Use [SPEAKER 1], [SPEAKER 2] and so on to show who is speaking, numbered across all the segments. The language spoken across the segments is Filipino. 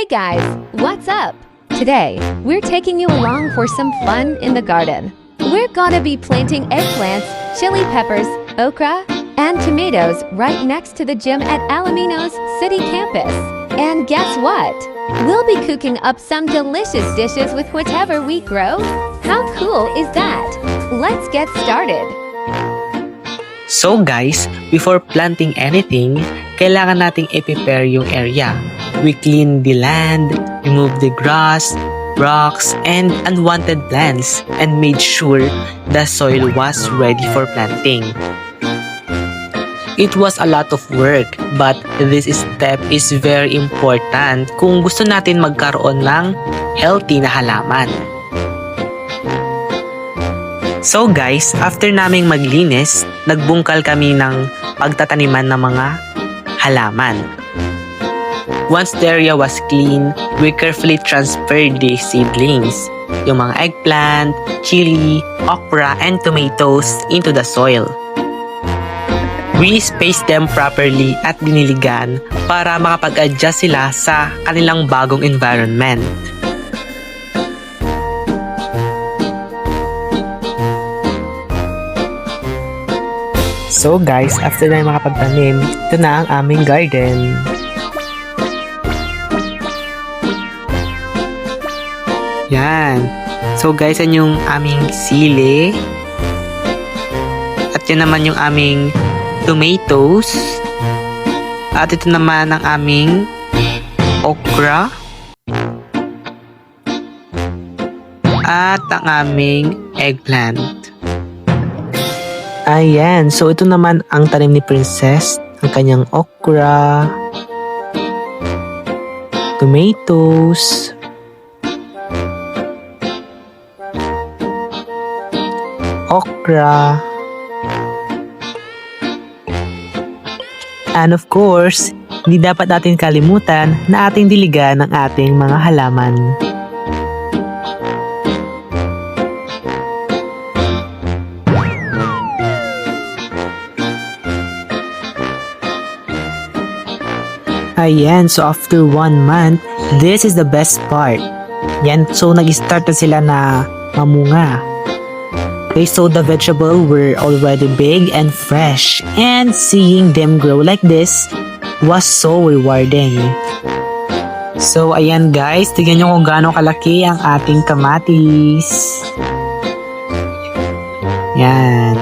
[SPEAKER 1] guys, what's up? Today, we're taking you along for some fun in the garden. We're gonna be planting eggplants, chili peppers, okra, and tomatoes right next to the gym at Alaminos City Campus. And guess what? We'll be cooking up some delicious dishes with whatever we grow. How cool is that? Let's get started.
[SPEAKER 2] So guys, before planting anything, kailangan nating i-prepare yung area. We clean the land, remove the grass, rocks, and unwanted plants, and made sure the soil was ready for planting. It was a lot of work, but this step is very important kung gusto natin magkaroon ng healthy na halaman. So guys, after naming maglinis, nagbungkal kami ng pagtataniman ng mga halaman. Once the area was clean, we carefully transferred the seedlings, yung mga eggplant, chili, okra, and tomatoes into the soil. We spaced them properly at diniligan para makapag-adjust sila sa kanilang bagong environment. So guys, after na makapagtanim, ito na ang aming garden. Yan. So guys, yan yung aming sili. At yan naman yung aming tomatoes. At ito naman ang aming okra. At ang aming eggplant. Ayan. So ito naman ang tanim ni Princess. Ang kanyang okra, tomatoes, okra, and of course, hindi dapat natin kalimutan na ating diligan ng ating mga halaman. Ayan, so after 1 month, this is the best part. Yan, so nag-start na sila na mamunga. Okay, so the vegetable were already big and fresh, and seeing them grow like this was so rewarding. So ayan guys, tignan nyo kung gaano kalaki ang ating kamatis. Yan.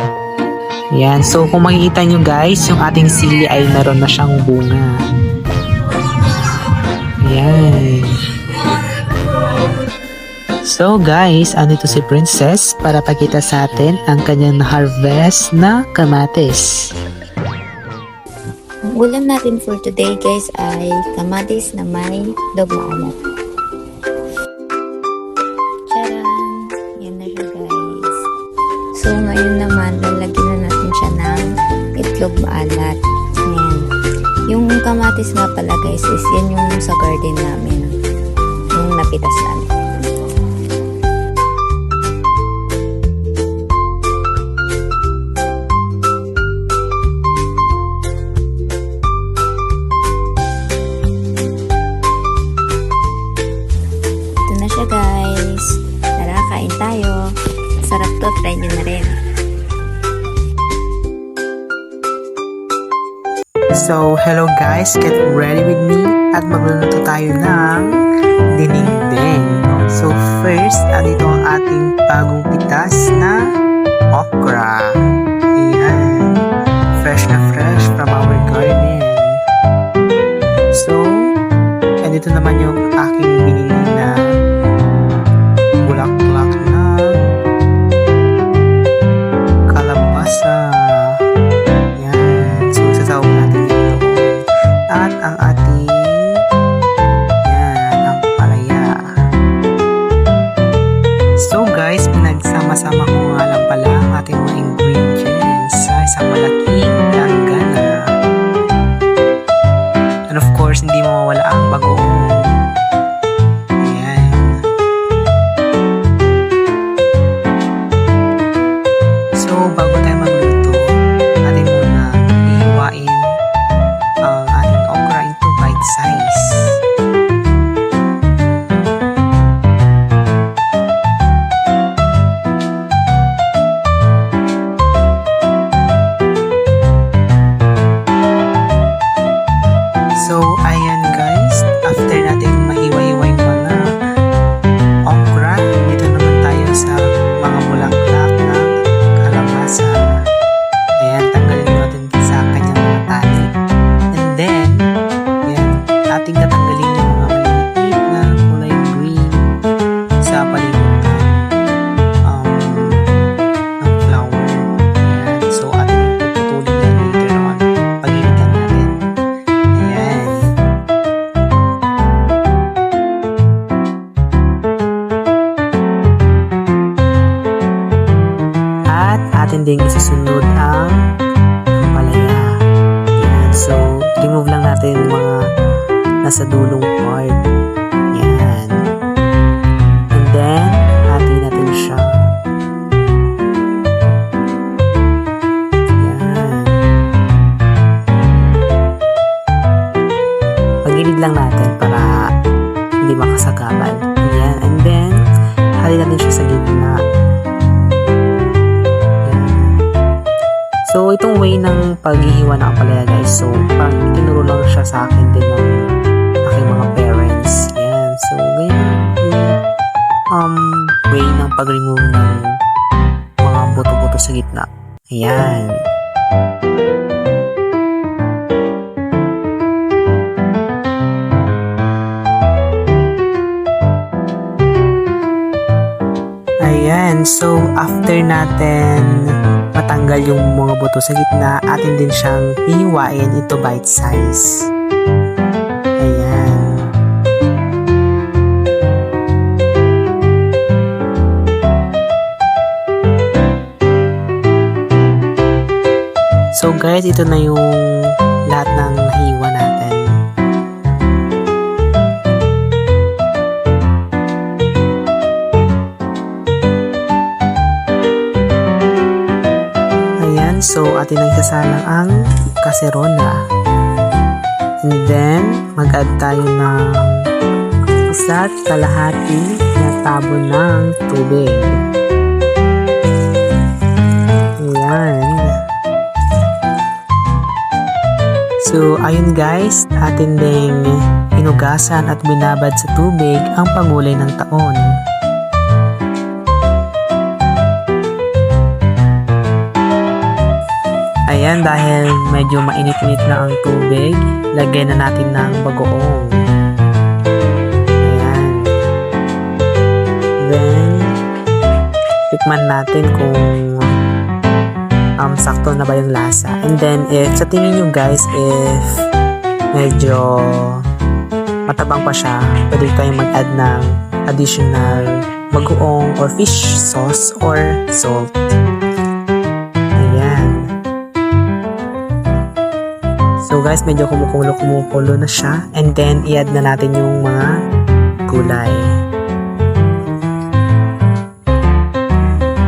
[SPEAKER 2] Yan, so kung makikita nyo guys, yung ating sili ay meron na siyang bunga. Ayan. So guys, andito si Princess para pakita sa atin ang kanyang harvest na kamatis.
[SPEAKER 3] Ang ulam natin for today guys ay kamatis na may maalat. Charan! Yan na siya guys. So ngayon naman, lalagyan na natin siya ng itlog maalat. Ayan. Yung kamatis nga pala guys is yan yung sa garden namin. Yung napitas namin. Guys, tara kain tayo. Sarap to, try nyo na rin.
[SPEAKER 2] So, hello guys, get ready with me at magluluto tayo ng dinding. So, first, andito ang ating bagong pitas na okra. Ayan, fresh na fresh from our garden. So, andito naman yung aking binili na bulaklak na kalabasa. Yan. So, sasawag natin ito. At ang ating yan, ang palaya. So, guys, pinagsama-sama ko nga lang pala ang ating mga ingredients sa isang malaking langgana. And of course, hindi mawawala ang bagoong. Bago tayo magluto, atin muna ihiwain ang ating okra into bite size. remove lang natin yung mga nasa dulong part. Yan. And then, hati natin siya. Yan. Pagilid lang natin para hindi makasagaban. Yan. And then, hati natin siya sa gitna. So, itong way ng paghihiwa ng ampalaya guys, so, parang tinuro lang siya sa akin din ng aking mga parents. Yan. So, ganyan yung way ng pag-remove ng mga buto-buto sa gitna. Ayan. Ayan. So, after natin matanggal yung mga buto sa gitna, atin din siyang hihiwain into bite size. Ayan. So guys, ito na yung lahat ng nahiwa natin. So, atin ang isasalang ang kaserola. And then, mag-add tayo ng isa't kalahati na tabo ng tubig. Ayan. So, ayun guys, atin ding hinugasan at binabad sa tubig ang pagulay ng taon. Ayan, dahil medyo mainit-init na ang tubig, lagyan na natin ng bagoong. Ayan. Then, tikman natin kung sakto na ba yung lasa. And then, if sa tingin nyo guys, if medyo matabang pa siya, pwede tayong mag-add ng additional bagoong or fish sauce or salt. So guys, medyo kumukulo na siya. And then, i-add na natin yung mga gulay.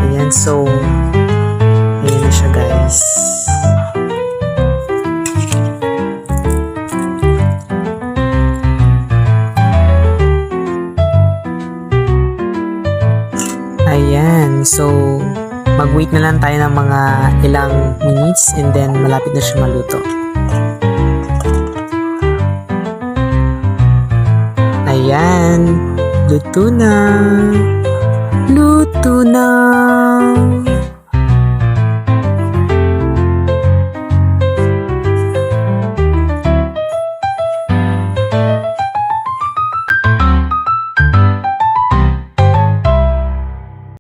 [SPEAKER 2] Ayan, so, ayan na siya guys. Ayan, so, mag-wait na lang tayo ng mga ilang minutes and then malapit na siya maluto. Ayan, luto na. Luto na.